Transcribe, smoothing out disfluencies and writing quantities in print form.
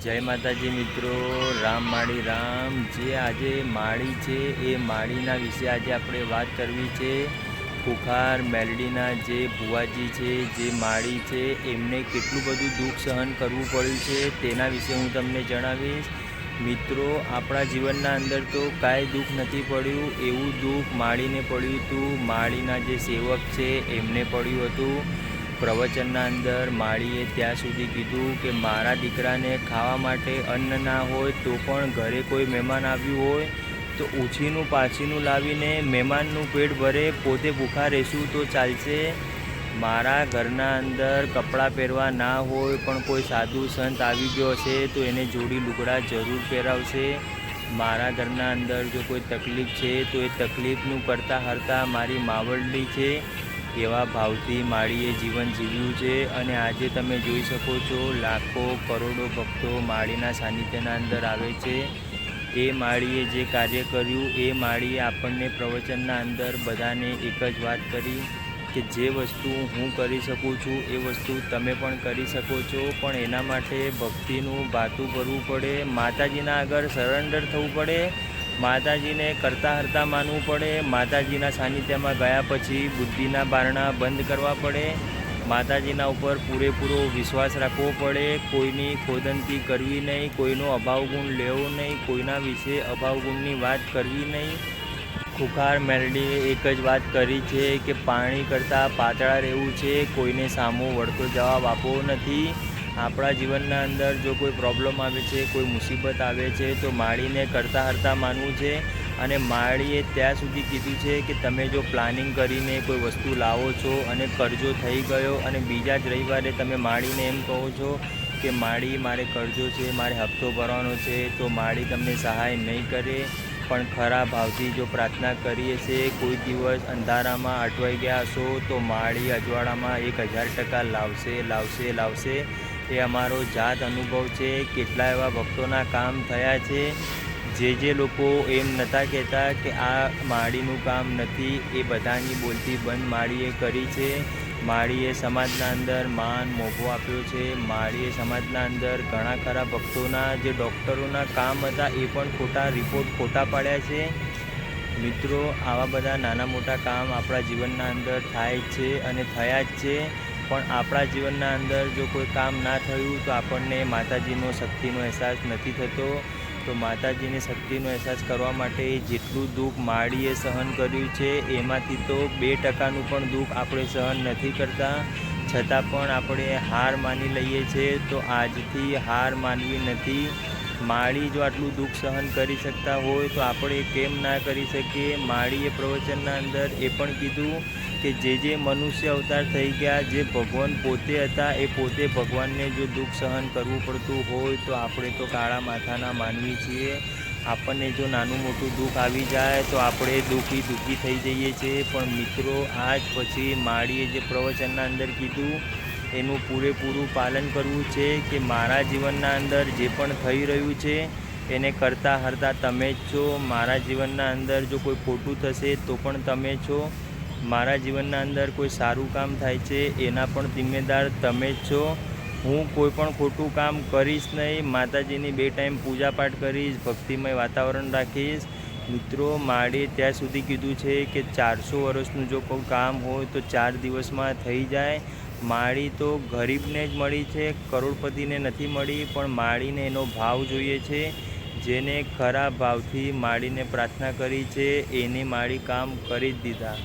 જય માતાજી મિત્રો, રામ માળી રામ। જે આજે માળી છે એ માળીના વિશે આજે આપણે વાત કરવી છે। ખુખાર મેલડીના જે ભુવાજી છે, જે માળી છે, એમને કેટલું બધું દુઃખ સહન કરવું પડ્યું છે તેના વિશે હું તમને જણાવીશ। મિત્રો, આપણા જીવનના અંદર તો કાંઈ દુઃખ નથી પડ્યું, એવું દુઃખ માળીને પડ્યું હતું। માળીના જે સેવક છે એમને પડ્યું હતું। પ્રવચનના અંદર માળીએ ત્યાં સુધી કીધું કે મારા દીકરાને ખાવા માટે અન્ન ના હોય તો પણ ઘરે કોઈ મહેમાન આવ્યું હોય તો ઉછીનું પાછીનું લાવીને મહેમાનનું પેટ ભરે, પોતે ભૂખા રહેશું તો ચાલશે। મારા ઘરના અંદર કપડાં પહેરવા ના હોય પણ કોઈ સાધુ સંત આવી ગયો હશે તો એને જોડી લુગડા જરૂર પહેરાવશે। મારા ઘરના અંદર જો કોઈ તકલીફ છે તો એ તકલીફનું કરતાં હરતા મારી માવડલી છે, એવા ભાવથી માળીએ જીવન જીવ્યું છે। અને આજે તમે જોઈ શકો છો, લાખો કરોડો ભક્તો માળીના સાનિધ્યના અંદર આવે છે। એ માળીએ જે કાર્ય કર્યું, એ માળીએ આપણને પ્રવચનના અંદર બધાને એક જ વાત કરી કે જે વસ્તુ હું કરી શકું છું એ વસ્તુ તમે પણ કરી શકો છો, પણ એના માટે ભક્તિનું ભાતું કરવું પડે, માતાજીના આગળ સરેન્ડર થવું પડે, માતાજીને કરતા હરતા માનવું પડે, માતાજીના સાનિધ્યમાં ગયા પછી બુદ્ધિના બારણા બંધ કરવા પડે, માતાજીના ઉપર પૂરેપૂરો વિશ્વાસ રાખવો પડે, કોઈની ખોદનતી કરવી નહીં, કોઈનો અભાવગુણ લેવો નહીં, કોઈના વિશે અભાવગુણની વાત કરવી નહીં। ખુખાર મેલડીએ એક જ વાત કરી છે કે પાણી કરતાં પાતળા રહેવું છે, કોઈને સામો વળતો જવાબ આપવો નથી। આપણા જીવનના અંદર જો કોઈ પ્રોબ્લેમ આવે છે, કોઈ મુસીબત આવે છે તો માળીને કરતાં હરતા માનવું છે। અને માળીએ ત્યાં સુધી કીધું છે કે તમે જો પ્લાનિંગ કરીને કોઈ વસ્તુ લાવો છો અને કરજો થઈ ગયો અને બીજા જ રવિવારે તમે માળીને એમ કહો છો કે માળી મારે કરજો છે, મારે હપ્તો ભરવાનો છે, તો માળી તમને સહાય નહીં કરે। પણ ખરા ભાવથી જો પ્રાર્થના કરીએ છીએ, કોઈ દિવસ અંધારામાં અટવાઈ ગયા હશો તો માળી અજવાળામાં 1000% લાવશે। એ અમારો જાત અનુભવ છે। કેટલા એવા ભક્તોના કામ થયા છે। જે લોકો એમ નહોતા કહેતા કે આ માળીનું કામ નથી, એ બધાની બોલતી બંધ માળીએ કરી છે। માળીએ સમાજના અંદર માન મોભો આપ્યો છે। માળીએ સમાજના અંદર ઘણા ખરા ભક્તોના જે ડૉક્ટરોના કામ હતા એ પણ ખોટા રિપોર્ટ ખોટા પાડ્યા છે। મિત્રો, આવા બધા નાના મોટા કામ આપણા જીવનના અંદર થાય છે અને થયા જ છે, પણ આપણા જીવનના અંદર જો કોઈ કામ ના થયું તો આપણને માતાજીનો શક્તિનો અહેસાસ નથી થતો। તો માતાજીની શક્તિનો અહેસાસ કરવા માટે જેટલું દુઃખ માળીએ સહન કર્યું છે એમાંથી તો 2%નું પણ દુઃખ આપણે સહન નથી કરતા, છતાં પણ આપણે હાર માની લઈએ છીએ। તો આજથી હાર માનવી નથી। માળી જો આટલું દુઃખ સહન કરી શકતા હોય તો આપણે કેમ ના કરી શકીએ। માળીએ પ્રવચનના અંદર એ પણ કીધું કે જે મનુષ્ય અવતાર થઈ ગયા, જે ભગવાન પોતે હતા, એ પોતે ભગવાનને જો દુઃખ સહન કરવું પડતું હોય તો આપણે તો કાળા માથાના માનવી છીએ। આપણને જો નાનું મોટું દુઃખ આવી જાય તો આપણે દુઃખી થઈ જઈએ છીએ। પણ મિત્રો, આજ પછી માળીએ જે પ્રવચનના અંદર કીધું એનું પૂરેપૂરું પાલન કરવું છે કે મારા જીવનના અંદર જે પણ થઈ રહ્યું છે એને કરતાં હરતા તમે જ છો। મારા જીવનના અંદર જો કોઈ ખોટું થશે તો પણ તમે છો, મારા જીવનના અંદર કોઈ સારું કામ થાય છે એના પણ જિમ્મેદાર તમે જ છો। હું કોઈ પણ ખોટું કામ કરીશ નહીં, માતાજીની 2 ટાઈમ પૂજાપાઠ કરીશ, ભક્તિમય વાતાવરણ રાખીશ। મિત્રો, માળીએ ત્યાં સુધી કીધું છે કે 400 વર્ષનું જો કોઈ કામ હોય તો 4 દિવસમાં થઈ જાય। માળી તો ગરીબને જ મળી છે, કરોડપતિને નથી મળી, પણ માળીને એનો ભાવ જોઈએ છે। જેને ખરા ભાવથી માળીને પ્રાર્થના કરી છે એને માળી કામ કરી જ દીધા।